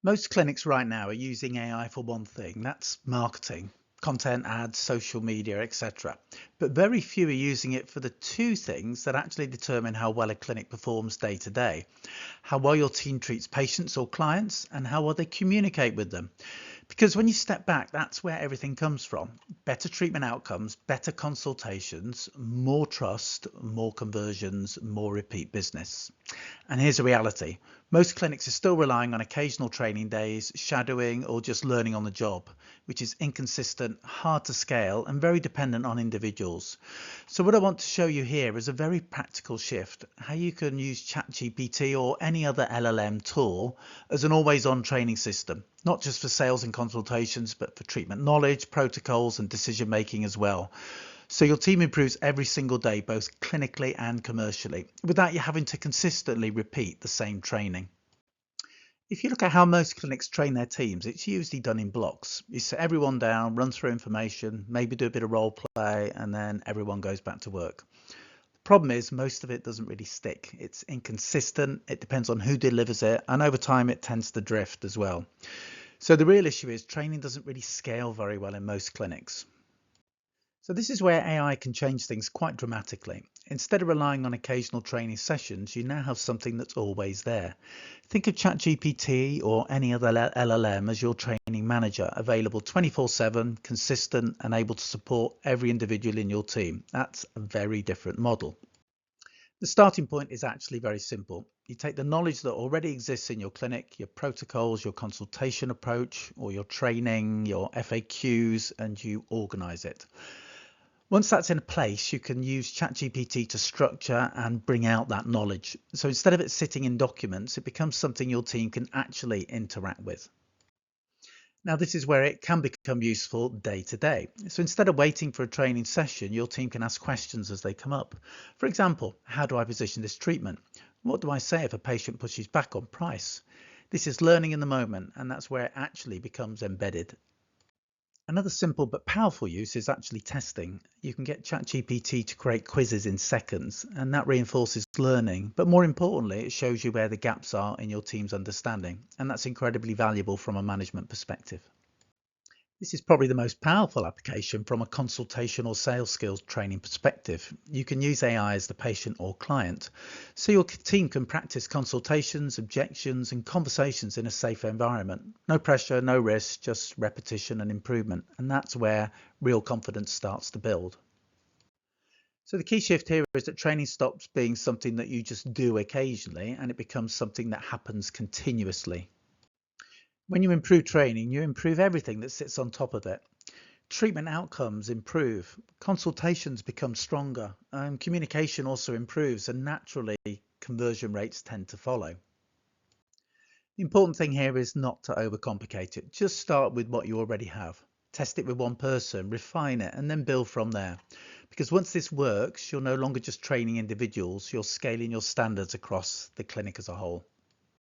Most clinics right now are using AI for one thing, that's marketing, content, ads, social media, etc. But very few are using it for the two things that actually determine how well a clinic performs day to day. How well your team treats patients or clients, and how well they communicate with them. Because when you step back, that's where everything comes from. Better treatment outcomes, better consultations, more trust, more conversions, more repeat business. And here's the reality. Most clinics are still relying on occasional training days, shadowing, or just learning on the job, which is inconsistent, hard to scale, and very dependent on individuals. So what I want to show you here is a very practical shift, how you can use ChatGPT or any other LLM tool as an always-on training system, not just for sales and consultations, but for treatment knowledge, protocols, and decision making as well. So your team improves every single day, both clinically and commercially, without you having to consistently repeat the same training. If you look at how most clinics train their teams, it's usually done in blocks. You sit everyone down, run through information, maybe do a bit of role play, and then everyone goes back to work. The problem is most of it doesn't really stick. It's inconsistent, it depends on who delivers it, and over time it tends to drift as well. So the real issue is training doesn't really scale very well in most clinics. So this is where AI can change things quite dramatically. Instead of relying on occasional training sessions, you now have something that's always there. Think of ChatGPT or any other LLM as your training manager, available 24/7, consistent, and able to support every individual in your team. That's a very different model. The starting point is actually very simple. You take the knowledge that already exists in your clinic, your protocols, your consultation approach, or your training, your FAQs, and you organize it. Once that's in place, you can use ChatGPT to structure and bring out that knowledge. So instead of it sitting in documents, it becomes something your team can actually interact with. Now, this is where it can become useful day to day. So instead of waiting for a training session, your team can ask questions as they come up. For example, how do I position this treatment? What do I say if a patient pushes back on price? This is learning in the moment, and that's where it actually becomes embedded. Another simple but powerful use is actually testing. You can get ChatGPT to create quizzes in seconds, and that reinforces learning. But more importantly, it shows you where the gaps are in your team's understanding, and that's incredibly valuable from a management perspective. This is probably the most powerful application from a consultation or sales skills training perspective. You can use AI as the patient or client, so your team can practice consultations, objections, and conversations in a safe environment. No pressure, no risk, just repetition and improvement. And that's where real confidence starts to build. So the key shift here is that training stops being something that you just do occasionally, and it becomes something that happens continuously. When you improve training, you improve everything that sits on top of it. Treatment outcomes improve, consultations become stronger, and communication also improves, and naturally conversion rates tend to follow. The important thing here is not to overcomplicate it. Just start with what you already have. Test it with one person, refine it, and then build from there. Because once this works, you're no longer just training individuals, you're scaling your standards across the clinic as a whole.